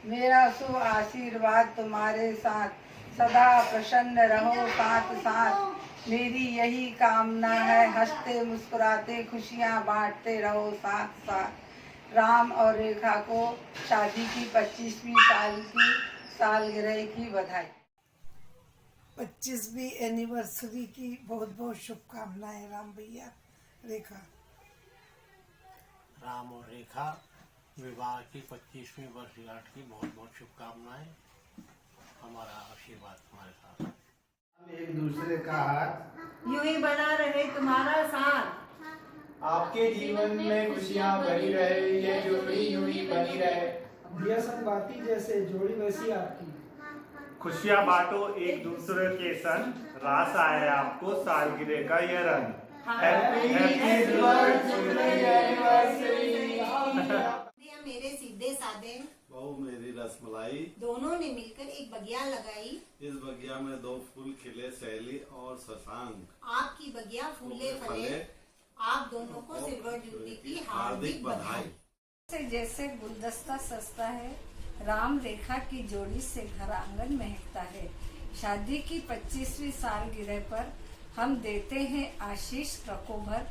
मेरा शुभ आशीर्वाद तुम्हारे साथ, सदा प्रसन्न रहो साथ साथ। मेरी यही कामना है, हंसते मुस्कुराते खुशियाँ बांटते रहो साथ साथ। राम और रेखा को शादी की 25वीं साल की सालगिरह की बधाई। 25वीं एनिवर्सरी की बहुत बहुत शुभकामनाएं राम भैया, रेखा। राम और रेखा विवाह की 25वीं वर्षगांठ की बहुत बहुत शुभकामनाएं। हमारा आशीर्वाद तुम्हारे साथ। हम एक दूसरे का हाथ यूं ही बना रहे तुम्हारा साथ। आपके जीवन में खुशियाँ भरी रहे, ये जोड़ी यूं ही बनी रहे। दिया संगाती जैसे जोड़ी वैसी आपकी। खुशियाँ बांटो एक दूसरे के संग, रास आए आपको सालगिरह का ये रंग। हैप्पी मेरे सीधे साधे बहू मेरी रसमलाई, दोनों ने मिलकर एक बगिया लगाई। इस बगिया में 2 फूल खिले, सहेली और शशांक। आपकी बगिया फूले फले, आप दोनों को सिल्वर जुबली की हार्दिक बधाई। जैसे गुलदस्ता सजता है, राम रेखा की जोड़ी से घर आंगन महकता है। शादी की 25वीं सालगिरह पर हम देते हैं आशीष रखो भर।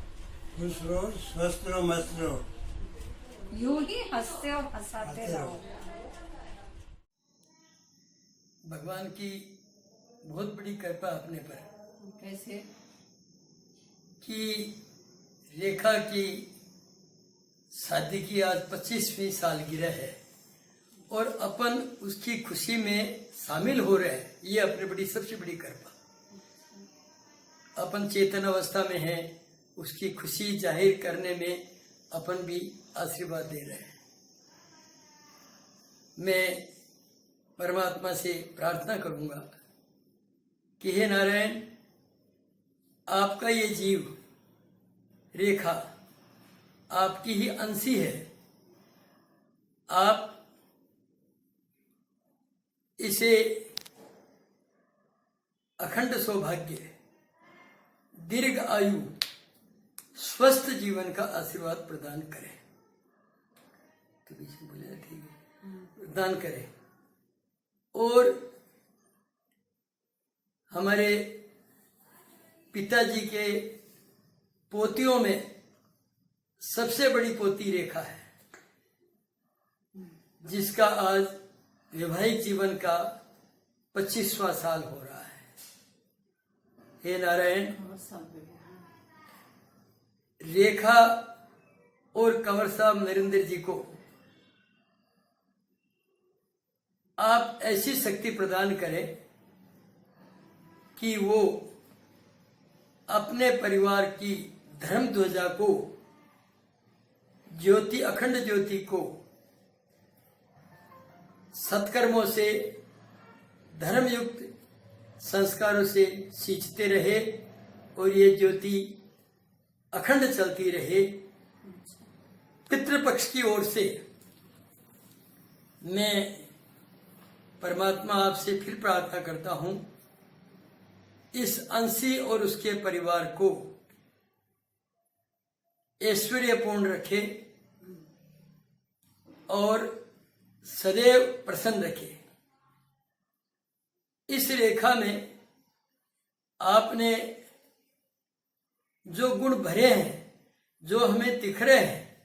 खुश रहो, स्वस्थ रहो, मस्त रहो, यूं ही हंसते और हंसाते रहो। भगवान की बहुत बड़ी कृपा अपने पर। कैसे? कि रेखा की शादी की आज 25वीं सालगिरह है और अपन उसकी खुशी में शामिल हो रहे हैं। ये अपनी बड़ी सबसे बड़ी कृपा। अपन चेतन अवस्था में हैं, उसकी खुशी जाहिर करने में अपन भी आशीर्वाद दे रहे हैं। मैं परमात्मा से प्रार्थना करूंगा कि हे नारायण, आपका ये जीव रेखा आपकी ही अंशी है। आप इसे अखंड सौभाग्य, दीर्घ आयु, स्वस्थ जीवन का आशीर्वाद प्रदान करें। तो बीच में बोले ठीक है, प्रदान करें। और हमारे पिताजी के पोतियों में सबसे बड़ी पोती रेखा है, जिसका आज वैवाहिक जीवन का 25वां साल हो रहा है। हे नारायण, रेखा और कंवर साहब नरेंद्र जी को आप ऐसी शक्ति प्रदान करें कि वो अपने परिवार की धर्म ध्वजा को, ज्योति, अखंड ज्योति को सत्कर्मों से, धर्मयुक्त संस्कारों से सींचते रहे और ये ज्योति अखंड चलती रहे। पितृपक्ष की ओर से मैं परमात्मा आपसे फिर प्रार्थना करता हूं, इस अंशी और उसके परिवार को ऐश्वर्यपूर्ण रखे और सदैव प्रसन्न रखे। इस रेखा में आपने जो गुण भरे हैं, जो हमें दिख रहे हैं,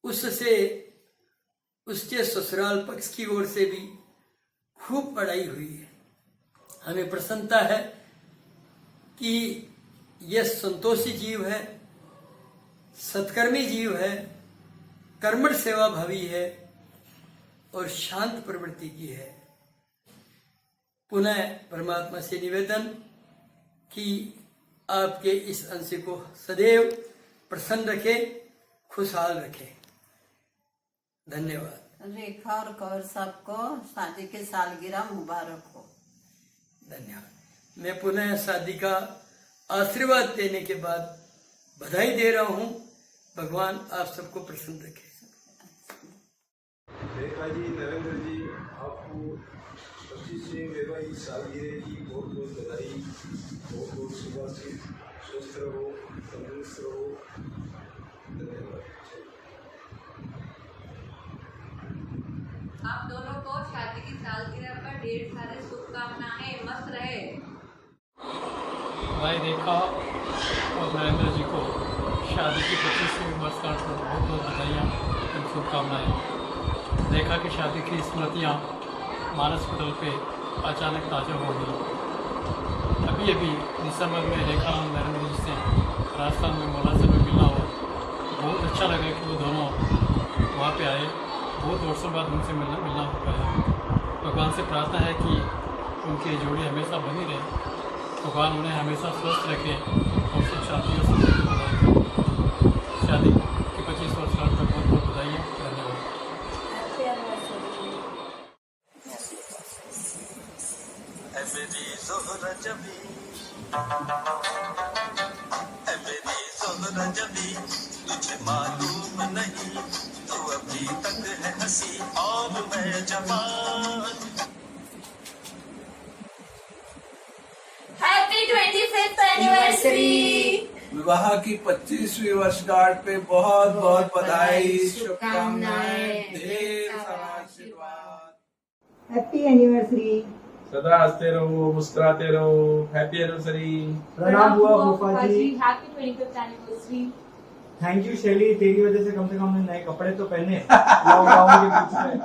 उससे उसके ससुराल पक्ष की ओर से भी खूब बड़ाई हुई है। हमें प्रसन्नता है कि यह संतोषी जीव है, सत्कर्मी जीव है, कर्मठ सेवा भावी है और शांत प्रवृत्ति की है। पुनः परमात्मा से निवेदन कि आपके इस अंश को सदैव प्रसन्न रखे, खुशहाल रखे। धन्यवाद। रेखा और कंवर साहब को शादी के सालगिरह मुबारक हो। धन्यवाद। मैं पुनः शादी का आशीर्वाद देने के बाद बधाई दे रहा हूँ। भगवान आप सबको प्रसन्न रखे। रेखा जी, नरेंद्र जी, आपको 25वीं वैवाहिक सालगिरह की बहुत बहुत बधाई, बहुत बहुत शुभाशीष। स्वस्थ रहो, तंदुरुस्त रहो। धन्यवाद। आप दोनों को शादी की सालगिरह पर ढेर सारे शुभकामनाएं। मस्त रहे। भाई रेखा और नरेंद्र जी को शादी की 25वीं वर्षगांठ पर बहुत बहुत बधाइयाँ और शुभकामनाएं। रेखा की शादी की स्मृतियाँ मानस पटल पे अचानक ताज़ा हो गई। अभी अभी दिसंबर में रेखा और नरेंद्र जी से राजस्थान में मोलासा में मिलना हुआ। बहुत अच्छा लगा कि वो दोनों वहाँ पे आए। बहुत वर्षों बाद उनसे मिलना हो पाया। भगवान से प्रार्थना है कि उनकी जोड़ी हमेशा बनी रहे। भगवान उन्हें हमेशा स्वस्थ रखे और सुख शांति और समृद्धि बनाए। शादी की 25 वर्षगांठ पर बहुत बहुत बधाइयाँ। धन्यवाद। तुझे मालूम नहीं तू अभी तक है हंसी और मैं जवान। Happy 25th anniversary. विवाह की 25वीं वर्षगांठ पे बहुत बहुत बधाई, शुभकामनाएं, ढेर सारा आशीर्वाद। Happy anniversary. सदा हंसते रहो, मुस्कुराते रहो। Happy anniversary. प्रणाम हुआ फूफा जी। Happy 25th anniversary. Thank you Shaili, तेरी वजह से कम हमने नए कपड़े तो पहने लॉकडाउन के बीच में।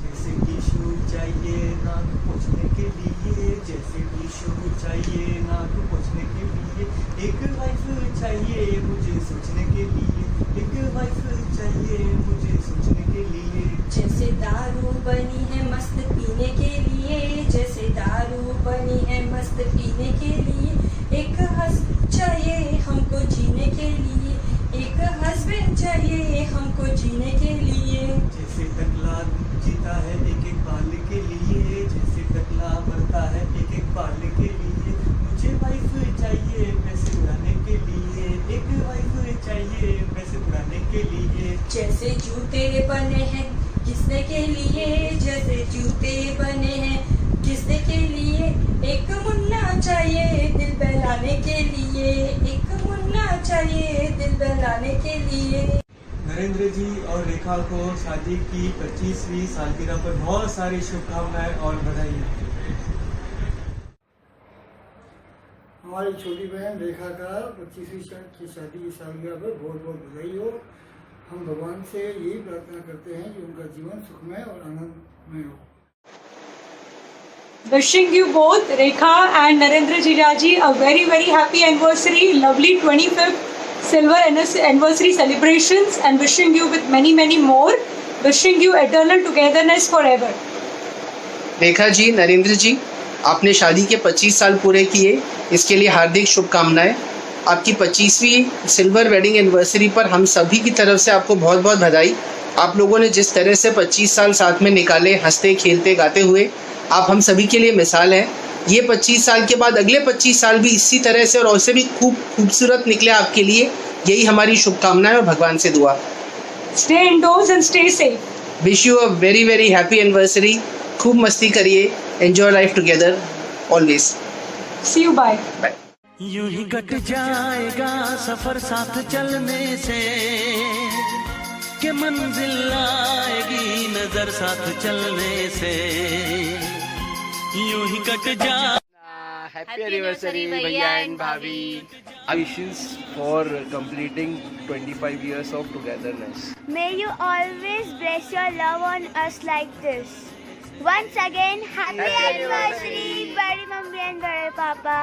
जैसे टिश्यू चाहिए नाक पोंछने के लिए, जैसे टिश्यू चाहिए नाक पोंछने के लिए, एक वाइफ चाहिए मुझे सोचने के लिए, एक वाइफ चाहिए मुझे सोचने के लिए। जैसे दारू बनी है मस्त पीने के लिए, जैसे दारू बनी है मस्त पीने के लिए, एक चाहिए हमको जीने के लिए, एक हस्बैंड चाहिए हमको जीने के लिए। जैसे टकला जीता है एक एक बाल के लिए, जैसे टकला मरता है एक एक बाल के लिए, मुझे वाइफ चाहिए पैसे उड़ाने के लिए, एक वाइफ चाहिए पैसे उड़ाने के लिए। जैसे जूते बने हैं किसने के लिए, जैसे जूते बने हैं किसने के लिए, एक मुन्ना चाहिए दिल बहलाने के लिए, एक मुन्ना चाहिए दिल बहलाने के लिए। नरेंद्र जी और रेखा को शादी की 25वीं सालगिरह पर बहुत सारी शुभकामनाएं और बधाई। हमारी छोटी बहन रेखा का 25वीं की शादी की सालगिरह पर बहुत बहुत बधाई हो। हम भगवान से यही प्रार्थना करते हैं कि उनका जीवन सुखमय और आनंदमय हो। Wishing you both, Rekha and Narendra Jiraji, a very very happy anniversary, lovely 25th silver anniversary celebrations, and wishing you with many many more. Wishing you eternal togetherness forever. रेखा जी, नरेंद्र जी, आपने शादी के 25 साल पूरे किए, इसके लिए हार्दिक शुभकामनाएं। आपकी 25वीं सिल्वर वेडिंग एनिवर्सरी पर हम सभी की तरफ से आपको बहुत बहुत बधाई। आप लोगों ने जिस तरह से 25 साल साथ में निकाले, हंसते खेलते गाते हुए, आप हम सभी के लिए मिसाल हैं। ये 25 साल के बाद अगले 25 साल भी इसी तरह से और उससे भी खूबसूरत निकले आपके लिए, यही हमारी शुभकामनाएं और भगवान से दुआ। Stay indoors and stay safe. Wish you a very very happy anniversary. खूब मस्ती करिए, enjoy life together always. See you, bye. Bye. यूं ही कट जाएगा सफर साथ चलने से, कि मंजिल आएगी नजर साथ चलने से, यूं ही कट जा। Happy anniversary भैया and भाभी. Wishes for completing 25 years of togetherness. May you always bless your love on us like this. Once again, happy anniversary, बड़ी मम्मी and बड़े पापा.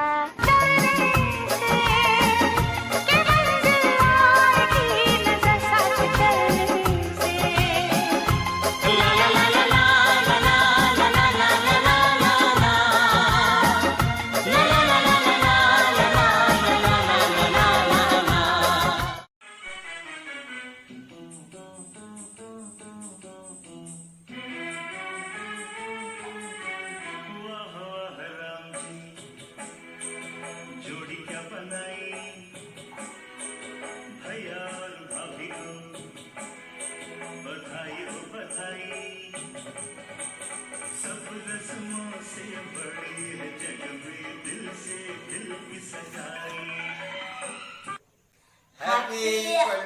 Happy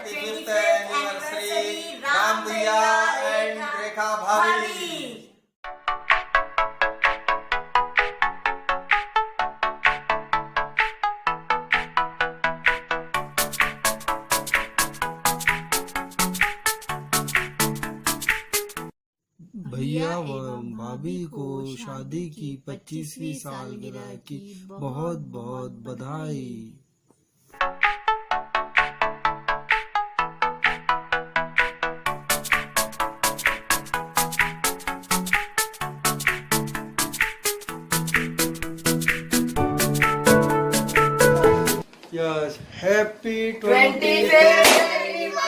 25th anniversary, Ram Bhaiya and Rekha Bhavi. भैया व भाभी को शादी की 25वीं सालगिरह की बहुत बहुत बधाई। Yes, happy 25th anniversary!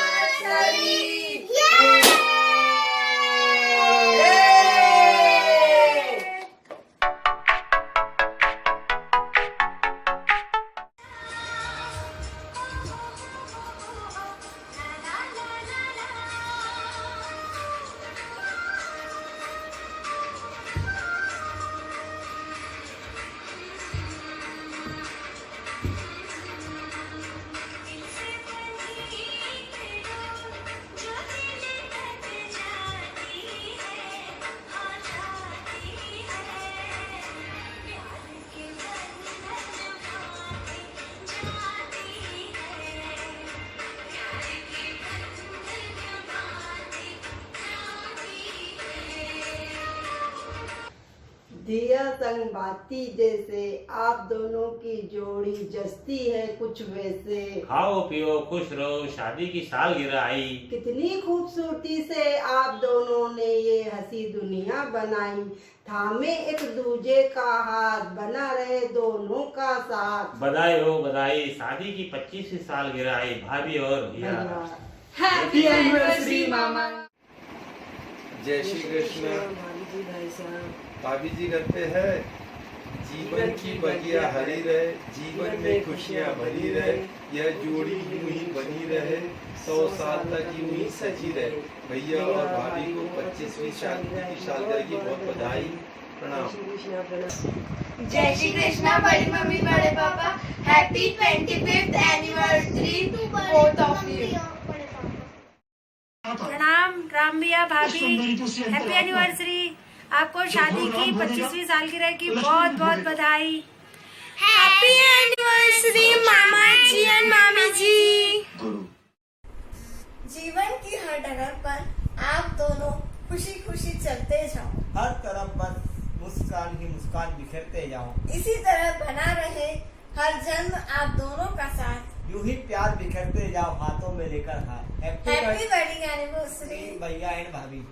दिया संग बाती जैसे आप दोनों की जोड़ी जस्ती है कुछ वैसे। खाओ पियो खुश रहो शादी की सालगिरह आई। कितनी खूबसूरती से आप दोनों ने ये हंसी दुनिया बनाई। थामे एक दूजे का हाथ बना रहे दोनों का साथ। बधाई हो बधाई शादी की 25वीं सालगिरह आई भाभी और भैया। हैप्पी एनिवर्सरी मामा। जय श्री कृष्ण। भाभी जी घर पे है। जीवन की बगिया हरी रहे, जीवन में खुशियाँ भरी रहे, यह जोड़ी यूं ही बनी रहे, 100 साल तक यूं ही सजी रहे। भैया और भाभी को 25वीं शादी की सालगिरह की बहुत बधाई, प्रणाम। जय श्री कृष्णा बड़ी मम्मी बड़े पापा। Happy 25th anniversary to both of you. प्रणाम राम भैया भाभी। Happy anniversary. आपको शादी की 25वीं सालगिरह की बहुत बहुत बधाई। हैप्पी एनिवर्सरी मामा जी एंड मामी जी। जीवन की हर डगर पर आप दोनों खुशी खुशी चलते जाओ। हर तरफ पर मुस्कान ही मुस्कान बिखरते जाओ। इसी तरह बना रहे हर जन्म आप दोनों का साथ। यूं ही प्यार बिखरते जाओ हाथों में लेकर हाथ। हैप्पी वेडिंग एनिवर्सरी भैया एंड भाभी।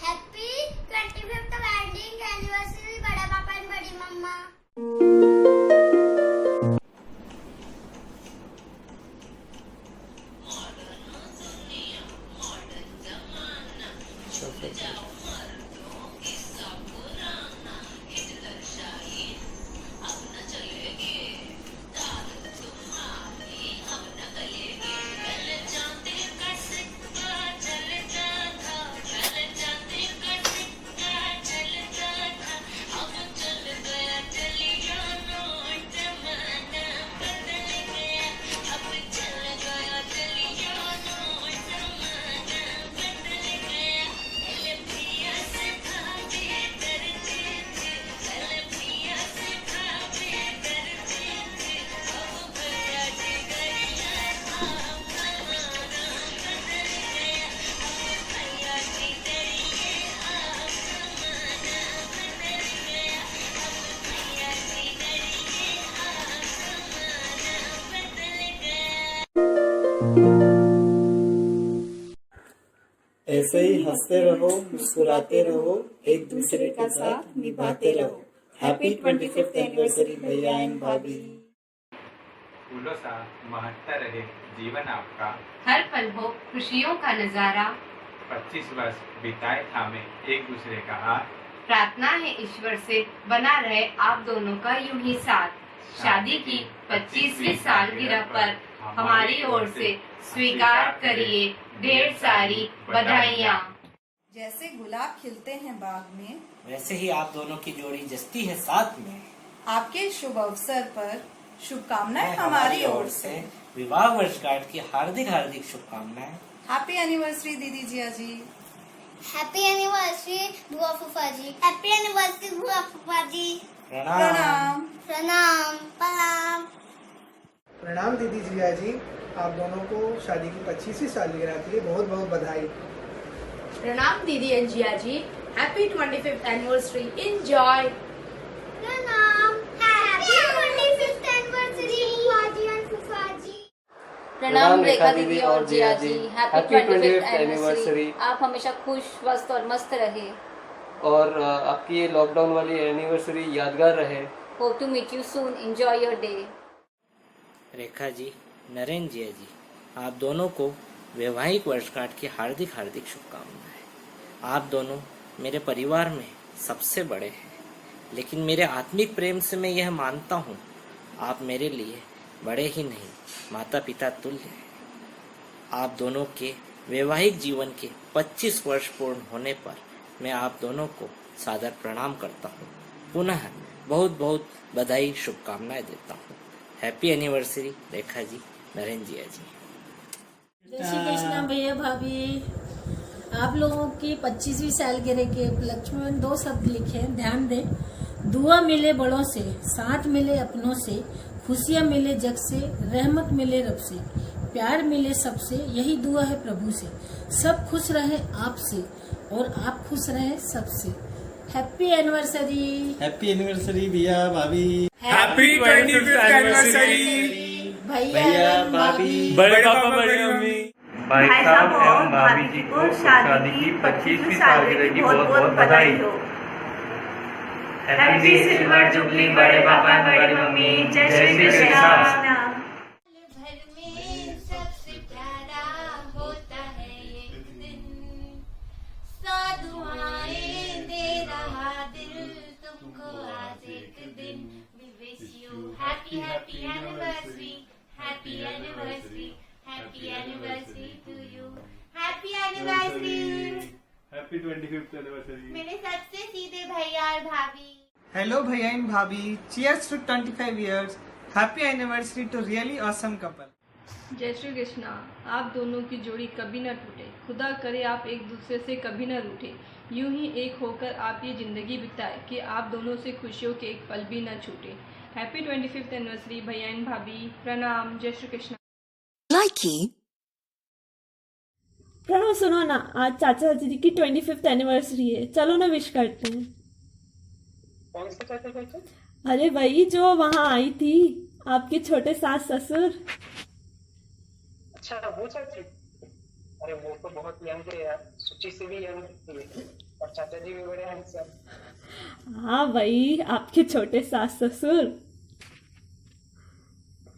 हैप्पी 25th वेडिंग एनिवर्सरी बड़ा पापा एंड बड़ी मम्मा। ऐसे ही हंसते रहो, मुस्कुराते रहो, एक दूसरे का साथ निभाते रहो। हैप्पी 25th एनिवर्सरी भैया एंड भाभी। फूलों सा महकता रहे जीवन आपका, हर पल हो खुशियों का नजारा। 25 वर्ष बिताए थामे एक दूसरे का हाथ। प्रार्थना है ईश्वर से बना रहे आप दोनों का यूं ही साथ। शादी की 25वीं सालगिरह पर हमारी ओर से स्वीकार करिए ढेर सारी बधाइयाँ। जैसे गुलाब खिलते हैं बाग में, वैसे ही आप दोनों की जोड़ी जस्ती है साथ में। आपके शुभ अवसर पर शुभकामनाएं हमारी ओर से। विवाह वर्षगांठ की हार्दिक हार्दिक शुभकामनाएं। हैप्पी एनिवर्सरी दीदी जिया जी। हैप्पी एनिवर्सरी बुआ फूफा जी। हैप्पी एनिवर्सरी बुआ फूफा जी। प्रणाम। प्रणाम प्रणाम। प्रणाम दीदी जिया जी, आप दोनों को शादी की 25वीं सालगिरह के लिए बहुत बहुत बधाई। प्रणाम दीदी and Jiya ji, happy 25th anniversary, enjoy. प्रणाम, हैप्पी 25th एनिवर्सरी बुआ जी एंड फूफा जी। प्रणाम रेखा दीदी और जिया जी, हैप्पी 25th एनिवर्सरी। आप हमेशा खुश, स्वस्थ और मस्त रहे और आपकी ये लॉकडाउन वाली एनिवर्सरी यादगार रहे। Hope to meet you soon, enjoy your day. Rekha ji, Narendra Jiya ji, आप दोनों को वैवाहिक वर्षगांठ की हार्दिक हार्दिक शुभकामनाएं। आप दोनों मेरे परिवार में सबसे बड़े हैं, लेकिन मेरे आत्मिक प्रेम से मैं यह मानता हूँ आप मेरे लिए बड़े ही नहीं, माता पिता तुल्य हैं। आप दोनों के वैवाहिक जीवन के 25 वर्ष पूर्ण होने पर मैं आप दोनों को सादर प्रणाम करता हूँ। पुनः बहुत बहुत बधाई, शुभकामनाएं देता हूँ। हैप्पी एनिवर्सरी रेखा जी, नरेंद्र जिया जी। जय श्री कृष्णा भैया भाभी, आप लोगों की 25वीं सालगिरह के उपलक्ष्य में 2 शब्द लिखे हैं, ध्यान दें। दुआ मिले बड़ों से, साथ मिले अपनों से, खुशियाँ मिले जग से, रहमत मिले रब से, प्यार मिले सबसे, यही दुआ है प्रभु से। सब खुश रहे आपसे और आप खुश रहे सबसे। Happy anniversary. हैप्पी एनिवर्सरी भैया भाभी। हैप्पी 25th एनिवर्सरी भैया भाभी, बड़े पापा बड़ी मम्मी, भाई साहब एवं भाभी जी को शादी की 25वीं सालगिरह की बहुत बहुत बधाई हो। हैप्पी सिल्वर जुबली बड़े पापा बड़ी मम्मी। जय Shri Krishna. Happy anniversary, happy anniversary, happy anniversary to you. Happy anniversary. Happy 25th anniversary. मेरे सबसे सीधे भैया और भाभी। हेलो भैया एंड भाभी, cheers to 25 years. Happy anniversary to really awesome couple. जय श्री कृष्णा। आप दोनों की जोड़ी कभी न टूटे, खुदा करे आप एक दूसरे से कभी न रूठे। यूं ही एक होकर आप ये जिंदगी बिताए कि आप दोनों से खुशियों के एक पल भी न छूटे। हैप्पी 25th एनिवर्सरी भैया एंड भाभी। प्रणाम। जय श्री कृष्णा। प्रणव सुनो ना, आज चाचा जी की 25th एनिवर्सरी है, चलो ना विश करते हैं। कौन सा चाचा चाचा? अरे भाई जो वहाँ आई थी, आपके छोटे सास ससुर। अच्छा वो चाची, अरे वो तो बहुत यंग है यार, सुची से भी यंग है और चाचा जी भी बड़े हैंडसम। हाँ भाई, आपके छोटे सास ससुर।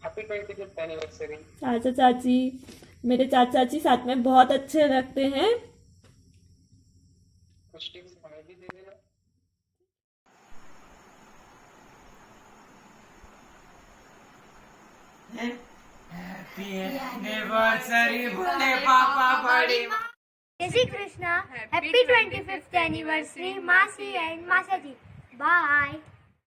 Happy 25th anniversary. चाचा चाची, मेरे चाचा चाची साथ में बहुत अच्छे लगते हैं। कुछ टिप्स हमें भी दे देना। हैप्पी एनिवर्सरी बड़े पापा बड़ी माँ। जय Shri Krishna. Happy 25th anniversary मासी एंड मासा जी। बाय।